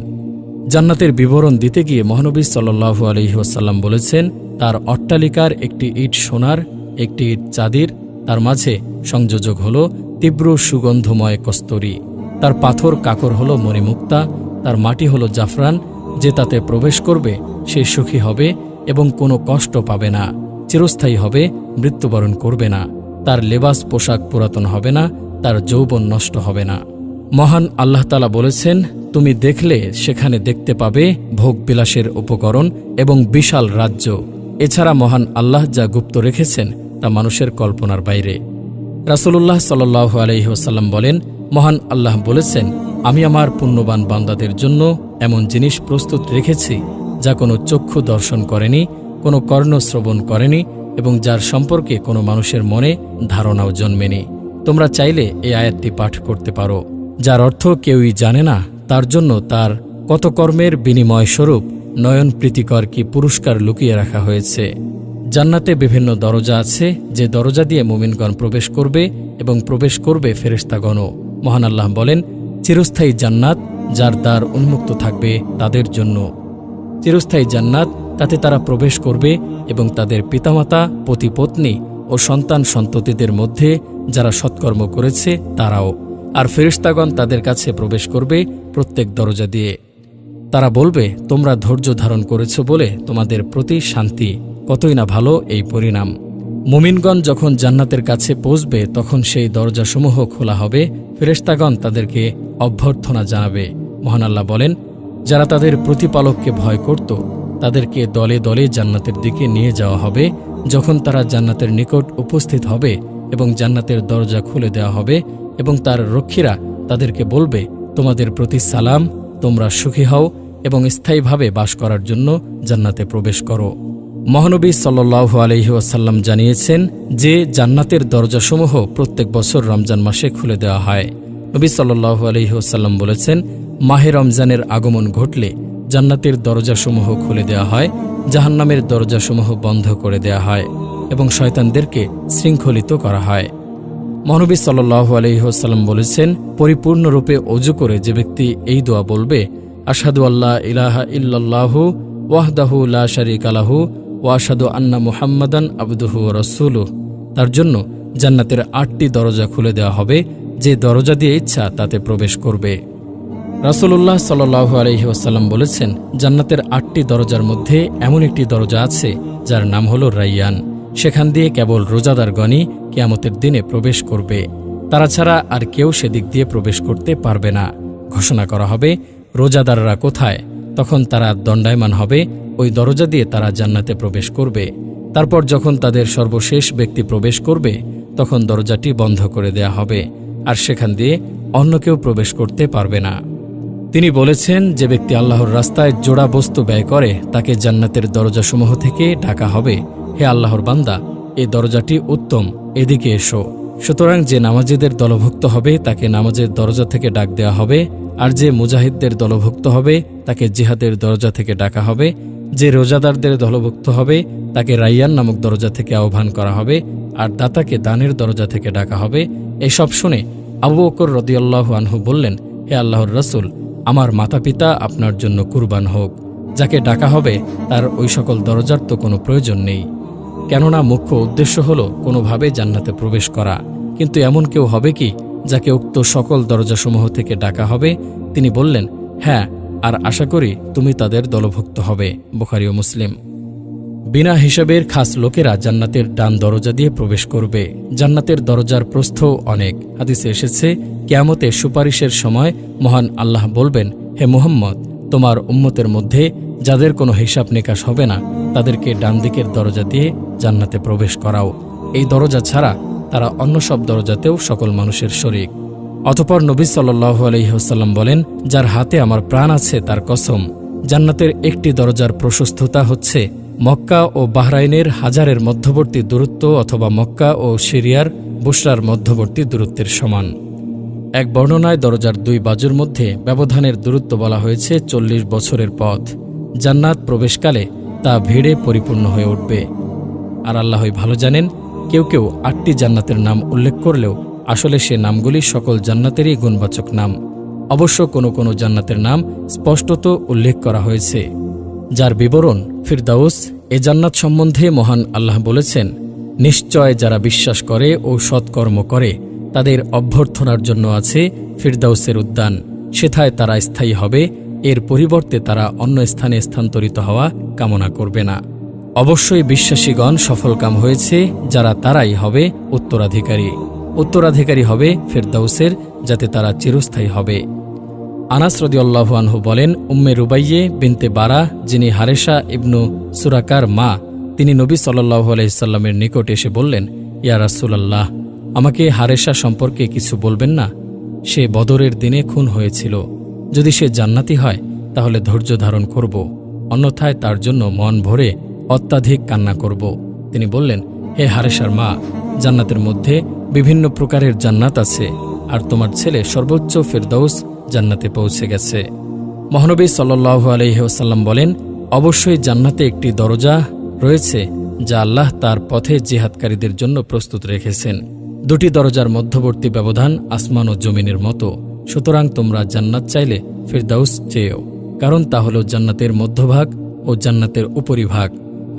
জান্নাতের বিবরণ দিতে গিয়ে মহানবী সাল্লাল্লাহু আলাইহি ওয়াসাল্লাম বলেছেন, তার অট্টালিকার একটি ইট সোনার, একটি ইট চাঁদির, তার মাঝে সংযোজক হল তীব্র সুগন্ধময় কস্তরী, তার পাথর কাকর হল মণিমুক্তা, তার মাটি হল জাফরান। যে তাতে প্রবেশ করবে সে সুখী হবে এবং কোনো কষ্ট পাবে না, চিরস্থায়ী হবে, মৃত্যুবরণ করবে না। তার লেবাস পোশাক পুরাতন হবে না, তার যৌবন নষ্ট হবে না। মহান আল্লাহ তাআলা বলেছেন, তুমি দেখলে সেখানে দেখতে পাবে ভোগবিলাসের উপকরণ এবং বিশাল রাজ্য। এছাড়া মহান আল্লাহ যা গুপ্ত রেখেছেন তা মানুষের কল্পনার বাইরে। রাসূলুল্লাহ সাল্লাল্লাহু আলাইহি ওয়াসাল্লাম বলেন, মহান আল্লাহ বলেছেন, আমি আমার পুণ্যবান বান্দাদের জন্য এমন জিনিস প্রস্তুত রেখেছি যা কোনো চক্ষু দর্শন করেনি, কোনো কর্ণ শ্রবণ করেনি এবং যার সম্পর্কে কোনো মানুষের মনে ধারণাও জন্মেনি। তোমরা চাইলে এই আয়াতটি পাঠ করতে পারো, যার অর্থ কেউই জানে না, তার জন্য তার কত কর্মের বিনিময় স্বরূপ নয়ন প্রীতিকর কি পুরস্কার লুকিয়ে রাখা হয়েছে। জান্নাতে বিভিন্ন দরজা আছে, যে দরজা দিয়ে মুমিনগণ প্রবেশ করবে এবং প্রবেশ করবে ফেরেশতাগণও। মহান আল্লাহ বলেন, চিরস্থায়ী জান্নাত যার দ্বার উন্মুক্ত থাকবে তাদের জন্য। চিরস্থায়ী জান্নাত, তাতে তারা প্রবেশ করবে এবং তাদের পিতামাতা, পতিপত্নী ও সন্তান সন্ততিদের মধ্যে যারা সৎকর্ম করেছে তারাও। আর ফেরেশতাগণ তাদের কাছে প্রবেশ করবে প্রত্যেক দরজা দিয়ে। তারা বলবে, তোমরা ধৈর্য ধারণ করেছ বলে তোমাদের প্রতি শান্তি, কতই না ভালো এই পরিণাম। মুমিনগণ যখন জান্নাতের কাছে পৌঁছবে তখন সেই দরজাসমূহ খোলা হবে, ফেরেশতাগণ তাদেরকে অভ্যর্থনা জানাবে। মহান আল্লাহ বলেন, যারা তাদের প্রতিপালককে ভয় করত তাদেরকে দলে দলে জান্নাতের দিকে নিয়ে যাওয়া হবে। যখন তারা জান্নাতের নিকট উপস্থিত হবে এবং জান্নাতের দরজা খুলে দেওয়া হবে এবং তার রক্ষীরা তাদেরকে বলবে, তোমাদের প্রতি সালাম, তোমরা সুখী হও এবং স্থায়ীভাবে বাস করার জন্য জান্নাতে প্রবেশ করো। মহানবী সাল্লাল্লাহু আলাইহি ওয়াসাল্লাম জানিয়েছেন যে জান্নাতের দরজাসমূহ প্রত্যেক বছর রমজান মাসে খুলে দেওয়া হয়। নবী সাল্লাল্লাহু আলাইহি ওয়াসাল্লাম বলেছেন, মাহে রমজানের আগমন ঘটলে জান্নাতের দরজাসমূহ খুলে দেওয়া হয়, জাহান্নামের দরজাসমূহ বন্ধ করে দেওয়া হয় এবং শয়তানদেরকে শৃঙ্খলিত করা হয়। মহানবী সাল্লাল্লাহু আলাইহি ওয়াসাল্লাম বলেছেন, পরিপূর্ণরূপে ওযু করে যে ব্যক্তি এই দোয়া বলবে, আশহাদু আল্লা ইলাহা ইল্লাল্লাহু ওয়াহদাহু লা শারীকা লাহু ওয়া আশহাদু আন্না মুহাম্মাদান আবদুহু ওয়া রাসূলুহু, তার জন্য জান্নাতের ৮টি দরজা খুলে দেওয়া হবে, যে দরজা দিয়ে ইচ্ছা তাতে প্রবেশ করবে। রাসূলুল্লাহ সাল্লাল্লাহু আলাইহি ওয়াসাল্লাম বলেছেন, জান্নাতের 8টি দরজার মধ্যে এমন একটি দরজা আছে যার নাম হলো রাইয়ান। সেখান দিয়ে কেবল রোজাদারগণই কিয়ামতের দিনে প্রবেশ করবে, তারা ছাড়া আর কেউ সেদিক দিয়ে প্রবেশ করতে পারবে না। ঘোষণা করা হবে, রোজাদাররা কোথায়? তখন তারা দণ্ডায়মান হবে, ওই দরজা দিয়ে তারা জান্নাতে প্রবেশ করবে। তারপর যখন তাদের সর্বশেষ ব্যক্তি প্রবেশ করবে, তখন দরজাটি বন্ধ করে দেয়া হবে, আর সেখান দিয়ে অন্য কেউ প্রবেশ করতে পারবে না। তিনি বলেছেন, যে ব্যক্তি আল্লাহর রাস্তায় জোড়া বস্তু ব্যয় করে তাকে জান্নাতের দরজাসমূহ থেকে ডাকা হবে, হে আল্লাহর বান্দা, এই দরজাটি উত্তম, এদিকে এসো। সুতরাং যে নামাজীদের দলভুক্ত হবে তাকে নামাজের দরজা থেকে ডাক দেওয়া হবে, আর যে মুজাহিদদের দলভুক্ত হবে তাকে জিহাদের দরজা থেকে ডাকা হবে, যে রোজাদারদের দলভুক্ত হবে তাকে রাইয়ান নামক দরজা থেকে আহ্বান করা হবে, আর দাতাকে দানের দরজা থেকে ডাকা হবে। এসব শুনে আবু বকর রাদিয়াল্লাহু আনহু বললেন, হে আল্লাহর রাসূল, আমার মাতাপিতা আপনার জন্য কুরবান হোক। যাকে ডাকা হবে তার ওই সকল দরজার তো কোনো প্রয়োজন নেই, কেননা মুখ্য উদ্দেশ্য হল কোনোভাবে জান্নাতে প্রবেশ করা। কিন্তু এমন কেউ হবে কি যাকে উক্ত সকল দরজাসমূহ থেকে ডাকা হবে? তিনি বললেন, হ্যাঁ, আর আশা করি তুমি তাদের দলভুক্ত হবে। বুখারী ও মুসলিম। বিনা হিসাবের খাস লোকেরা জান্নাতের ডান দরজা দিয়ে প্রবেশ করবে। জান্নাতের দরজার প্রস্থও অনেক। হাদিসে এসেছে, কিয়ামতে সুপারিশের সময় মহান আল্লাহ বলবেন, হে মুহাম্মদ, তোমার উম্মতের মধ্যে যাদের কোনো হিসাব নিকাশ হবে না তাদেরকে ডান দিকের দরজা দিয়ে জান্নাতে প্রবেশ করাও। এই দরজা ছাড়া তারা অন্য সব দরজাতেও সকল মানুষের শরীক। অতঃপর নবী সাল্লাল্লাহু আলাইহি ওয়াসাল্লাম বলেন, যার হাতে আমার প্রাণ আছে তার কসম, জান্নাতের একটি দরজার প্রশস্ততা হচ্ছে মক্কা ও বাহরাইনের হাজারের মধ্যবর্তী দূরত্ব, অথবা মক্কা ও সিরিয়ার বুশরার মধ্যবর্তী দূরত্বের সমান। এক বর্ণনায় দরজার দুই বাজুর মধ্যে ব্যবধানের দূরত্ব বলা হয়েছে 40 বছরের পথ। জান্নাত প্রবেশকালে তা ভিড়ে পরিপূর্ণ হয়ে উঠবে। আর আল্লাহই ভালো জানেন, কেউ কেউ 8টি জান্নাতের নাম উল্লেখ করলেও আসলে সে নামগুলি সকল জান্নাতেরই গুণবাচক নাম। অবশ্য কোনো কোনো জান্নাতের নাম স্পষ্টত উল্লেখ করা হয়েছে, যার বিবরণ ফিরদাউস। এ জান্নাত সম্বন্ধে মহান আল্লাহ বলেছেন, নিশ্চয় যারা বিশ্বাস করে ও সৎকর্ম করে তাদের অভ্যর্থনার জন্য আছে ফিরদাউসের উদ্যান, সেথায় তারা স্থায়ী হবে, এর পরিবর্তে তারা অন্য স্থানে স্থানান্তরিত হওয়া কামনা করবে না। অবশ্যই বিশ্বাসীগণ সফলকাম হয়েছে যারা তারাই হবে উত্তরাধিকারী। উত্তরাধিকারী হবে ফিরদাউসের, যাতে তারা চিরস্থায়ী হবে। আনাস রাদিয়াল্লাহু আনহু বলেন, উম্মে রুবাইয়ে বিনতে বারা, যিনি হারেসা ইবনু সুরাকার মা, তিনি নবী সাল্লাল্লাহু আলাইহি সাল্লামের নিকট এসে বললেন, ইয়া রাসূলাল্লাহ, আমাকে হারেসা সম্পর্কে কিছু বলবেন না? সে বদরের দিনে খুন হয়েছিল। যদি সে জান্নাতি হয় তাহলে ধৈর্য ধারণ করব, অন্যথায় তার জন্য মন ভরে অত্যাধিক কান্না করব। তিনি বললেন, হে হারেসার মা, জান্নাতের মধ্যে বিভিন্ন প্রকারের জান্নাত আছে, আর তোমার ছেলে সর্বোচ্চ ফিরদাউস জান্নাতে পৌঁছে গেছে। মহানবী সাল্লাল্লাহু আলাইহি ওয়াসাল্লাম বলেন, অবশ্যই জান্নাতে একটি দরজা রয়েছে যা আল্লাহ তার পথে জিহাদকারীদের জন্য প্রস্তুত রেখেছেন। দুটি দরজার মধ্যবর্তী ব্যবধান আসমান ও জমিনের মতো। সুতরাং তোমরা জান্নাত চাইলে ফিরদাউস চেয়েও, কারণ তা হল জান্নাতের মধ্যভাগ ও জান্নাতের উপরিভাগ,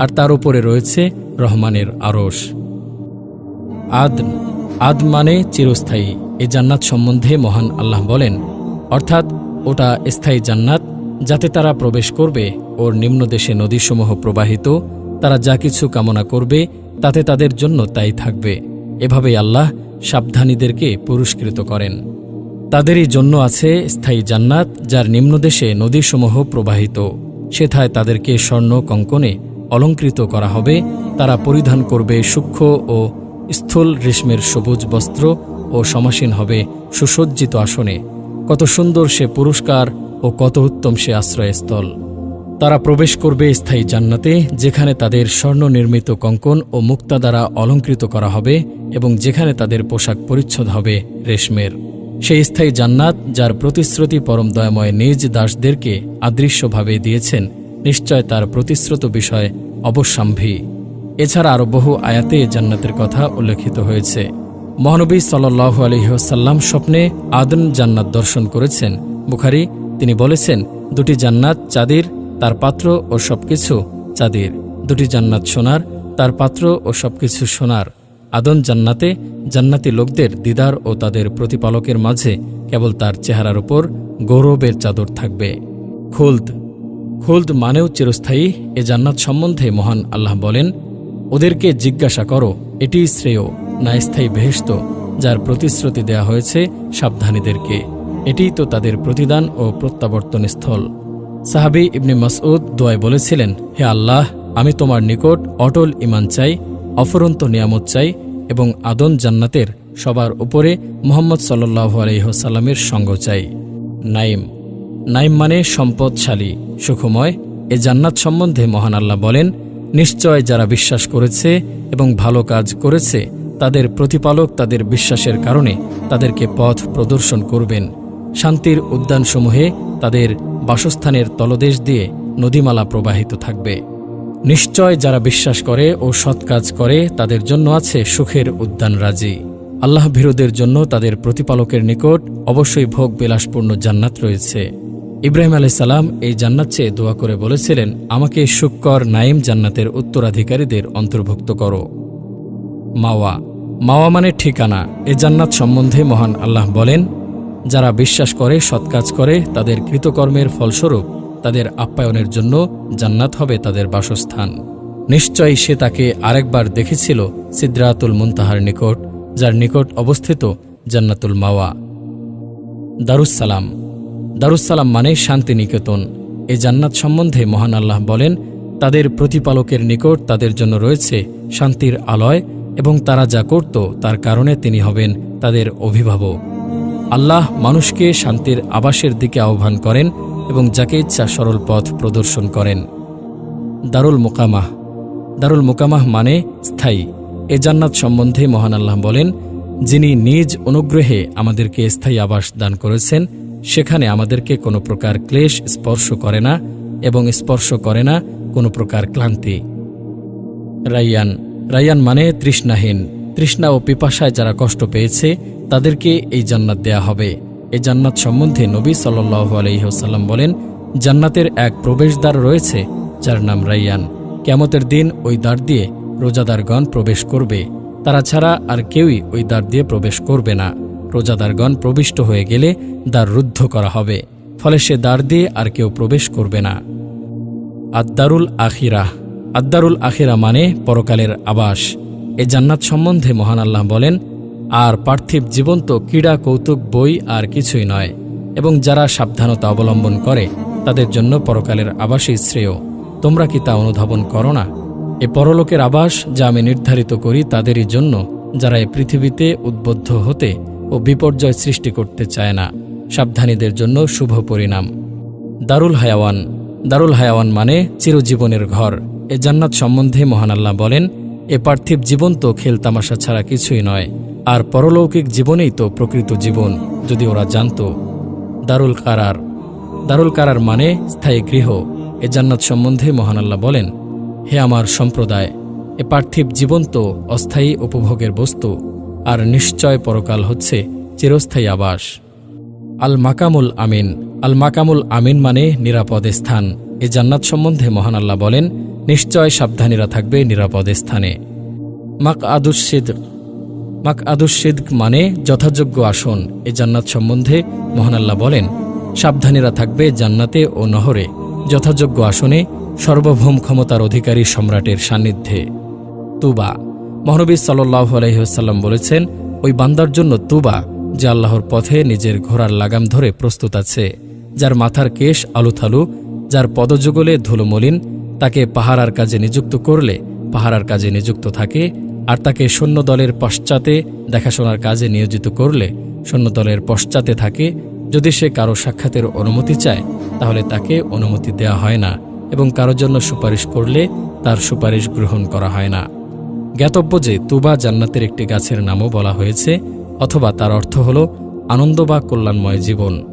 আর তার উপরে রয়েছে রহমানের আরশ। আদ মানে চিরস্থায়ী। এ জান্নাত সম্বন্ধে মহান আল্লাহ বলেন, অর্থাৎ ওটা স্থায়ী জান্নাত, যাতে তারা প্রবেশ করবে। ওর নিম্নদেশে নদীসমূহ প্রবাহিত, তারা যা কিছু কামনা করবে তাতে তাদের জন্য তাই থাকবে। এভাবেই আল্লাহ সাবধানীদেরকে পুরস্কৃত করেন। তাদেরই জন্য আছে স্থায়ী জান্নাত, যার নিম্নদেশে নদীসমূহ প্রবাহিত। সেথায় তাদেরকে স্বর্ণ কঙ্কনে অলঙ্কৃত করা হবে। তারা পরিধান করবে সূক্ষ্ম ও স্থূল রেশমের সবুজ বস্ত্র ও সমাসীন হবে সুসজ্জিত আসনে। কত সুন্দর সে পুরস্কার ও কত উত্তম সে আশ্রয়স্থল। তারা প্রবেশ করবে স্থায়ী জান্নাতে, যেখানে তাদের স্বর্ণ নির্মিত কঙ্কন ও মুক্তা দ্বারা অলঙ্কৃত করা হবে, এবং যেখানে তাদের পোশাক পরিচ্ছদ হবে রেশমের। সেই স্থায়ী জান্নাত, যার প্রতিশ্রুতি পরম দয়াময় নিজ দাসদেরকে আদৃশ্যভাবে দিয়েছেন, নিশ্চয় তার প্রতিশ্রুত বিষয় অবশ্যম্ভী। এছাড়া আরও বহু আয়াতে জান্নাতের কথা উল্লেখিত হয়েছে। মহানবী সাল্লাল্লাহু আলাইহি ওয়াসাল্লাম স্বপ্নে আদন জান্নাত দর্শন করেছেন। বুখারী। তিনি বলেছেন, দুটি জান্নাত চাঁদির, তার পাত্র ও সবকিছু চাঁদির। দুটি জান্নাত সোনার, তার পাত্র ও সবকিছু সোনার। আদন জান্নাতে জান্নাতি লোকদের দিদার ও তাদের প্রতিপালকের মাঝে কেবল তার চেহারার উপর গৌরবের চাদর থাকবে। খুলদ খুলদ মানেও চিরস্থায়ী। এ জান্নাত সম্বন্ধে মহান আল্লাহ বলেন, ওদেরকে জিজ্ঞাসা করো, এটিই শ্রেয় না স্থায়ী বেহেশত যার প্রতিশ্রুতি দেয়া হয়েছে সাবধানীদেরকে। এটিই তো তাদের প্রতিদান ও প্রত্যাবর্তন স্থল। সাহাবী ইবনে মাসউদ দোয়ায় বলেছিলেন, হে আল্লাহ, আমি তোমার নিকট অটল ঈমান চাই, অফুরন্ত নিয়ামত চাই এবং আদন জান্নাতের সবার উপরে মুহাম্মদ সাল্লাল্লাহু আলাইহি ওয়াসাল্লামের সঙ্গ চাই। নাইম নাইম মানে সম্পদশালী, সুখময়। এ জান্নাত সম্বন্ধে মহান আল্লাহ বলেন, নিশ্চয় যারা বিশ্বাস করেছে এবং ভালো কাজ করেছে তাদের প্রতিপালক তাদের বিশ্বাসের কারণে তাদেরকে পথ প্রদর্শন করবেন। শান্তির উদ্যানসমূহে তাদের বাসস্থানের তলদেশ দিয়ে নদীমালা প্রবাহিত থাকবে। নিশ্চয় যারা বিশ্বাস করে ও সৎ কাজ করে তাদের জন্য আছে সুখের উদ্যানরাজি। আল্লাহ ভীরুদের জন্য তাদের প্রতিপালকের নিকট অবশ্যই ভোগ বিলাসপূর্ণ জান্নাত রয়েছে। ইব্রাহিম আলাইহিস সালাম এই জান্নাত চেয়ে দোয়া করে বলেছিলেন, আমাকে সুখকর নাইম জান্নাতের উত্তরাধিকারীদের অন্তর্ভুক্ত করো। মাওয়া মাওয়া মানে ঠিকানা। এ জান্নাত সম্বন্ধে মহান আল্লাহ বলেন, যারা বিশ্বাস করে সৎ কাজ করে তাদের কৃতকর্মের ফলস্বরূপ তাদের আপ্যায়নের জন্য জান্নাত হবে তাদের বাসস্থান। নিশ্চয়ই সে তাকে আরেকবার দেখেছিল সিদরাতুল মুনতাহার নিকট, যার নিকট অবস্থিত জান্নাতুল মাওয়া। দারুসসালাম দারুসসালাম মানে শান্তিনিকেতন। এ জান্নাত সম্বন্ধে মহান আল্লাহ বলেন, তাদের প্রতিপালকের নিকট তাদের জন্য রয়েছে শান্তির আলয় এবং তারা যা করত তার কারণে তিনি হবেন তাদের অভিভাবক। আল্লাহ মানুষকে শান্তির আবাসের দিকে আহ্বান করেন এবং যাকে ইচ্ছা সরল পথ প্রদর্শন করেন। দারুল মুকামাহ দারুল মুকামাহ মানে স্থায়ী। এ জান্নাত সম্বন্ধে মহান আল্লাহ বলেন, যিনি নিজ অনুগ্রহে আমাদেরকে স্থায়ী আবাস দান করেছেন, সেখানে আমাদেরকে কোনো প্রকার ক্লেশ স্পর্শ করে না এবং স্পর্শ করে না কোনো প্রকার ক্লান্তি। রাইয়ান রাইয়ান মানে তৃষ্ণাহীন। তৃষ্ণা ও পিপাসায় যারা কষ্ট পেয়েছে তাদেরকে এই জান্নাত দেয়া হবে। এই জান্নাত সম্বন্ধে নবী সাল্লাল্লাহু আলাইহি ওয়াসাল্লাম বলেন, জান্নাতের এক প্রবেশদ্বার রয়েছে যার নাম রাইয়ান। কিয়ামতের দিন ওই দ্বার দিয়ে রোজাদারগণ প্রবেশ করবে, তারা ছাড়া আর কেউই ওই দ্বার দিয়ে প্রবেশ করবে না। রোজাদারগণ প্রবিষ্ট হয়ে গেলে দ্বার রুদ্ধ করা হবে, ফলে সে দ্বার দিয়ে আর কেউ প্রবেশ করবে না। আদ-দারুল আখিরাহ আদ-দারুল আখিরা মানে পরকালের আবাস। এ জান্নাত সম্বন্ধে মহান আল্লাহ বলেন, আর পার্থিব জীবন তো ক্রীড়া কৌতুক বই আর কিছুই নয়, এবং যারা সাবধানতা অবলম্বন করে তাদের জন্য পরকালের আবাসই শ্রেয়। তোমরা কি তা অনুধাবন করো না? এ পরলোকের আবাস যা আমি নির্ধারিত করি তাদেরই জন্য, যারা এ পৃথিবীতে উদ্বুদ্ধ হতে ও বিপর্যয় সৃষ্টি করতে চায় না। সাবধানীদের জন্য শুভ পরিণাম। দারুল হায়াওয়ান দারুল হায়াওয়ান মানে চিরজীবনের ঘর। এ জান্নাত সম্বন্ধে মহান আল্লাহ বলেন, এ পার্থিব জীবন তো খেলতামাশা ছাড়া কিছুই নয়, আর পরলৌকিক জীবনেই তো প্রকৃত জীবন, যদি ওরা জানত। দারুল কারার দারুল কারার মানে স্থায়ী গৃহ। এ জান্নাত সম্বন্ধে মহান আল্লাহ বলেন, হে আমার সম্প্রদায়, এ পার্থিব জীবন তো অস্থায়ী উপভোগের বস্তু, আর নিশ্চয় পরকাল হচ্ছে চিরস্থায়ী আবাস। আল মাকামুল আমিন আল মাকামুল আমিন মানে নিরাপদ স্থান। এ জান্নাত সম্বন্ধে মহান আল্লাহ বলেন, নিশ্চয় সাবধানীরা থাকবে নিরাপদ স্থানে। মাকআদুস সিদক মানে যথাযোগ্য আসন। এ জান্নাত সম্বন্ধে মহান আল্লাহ বলেন, সাবধানীরা থাকবে জান্নাতে ও নহরে যথাযোগ্য আসনে, সর্বভৌম ক্ষমতার অধিকারী সম্রাটের সান্নিধ্যে। তুবা মহানবী সাল্লাল্লাহু আলাইহি ওয়াসাল্লাম বলেছেন, ওই বান্দার জন্য তুবা যে আল্লাহর পথে নিজের ঘোড়ার লাগাম ধরে প্রস্তুত আছে, যার মাথার কেশ আলুথালু, যার পদযুগলে ধুলোমলিন, তাকে পাহারার কাজে নিযুক্ত করলে পাহারার কাজে নিযুক্ত থাকে, আর তাকে সৈন্যদলের পশ্চাতে দেখাশোনার কাজে নিয়োজিত করলে সৈন্যদলের পশ্চাতে থাকে। যদি সে কারো সাক্ষাতের অনুমতি চায় তাহলে তাকে অনুমতি দেয়া হয় না, এবং কারোর জন্য সুপারিশ করলে তার সুপারিশ গ্রহণ করা হয় না। জ্ঞাতব্য যে তুবা জান্নাতের একটি গাছের নামও বলা হয়েছে, অথবা তার অর্থ হল আনন্দ বা কল্যাণময় জীবন।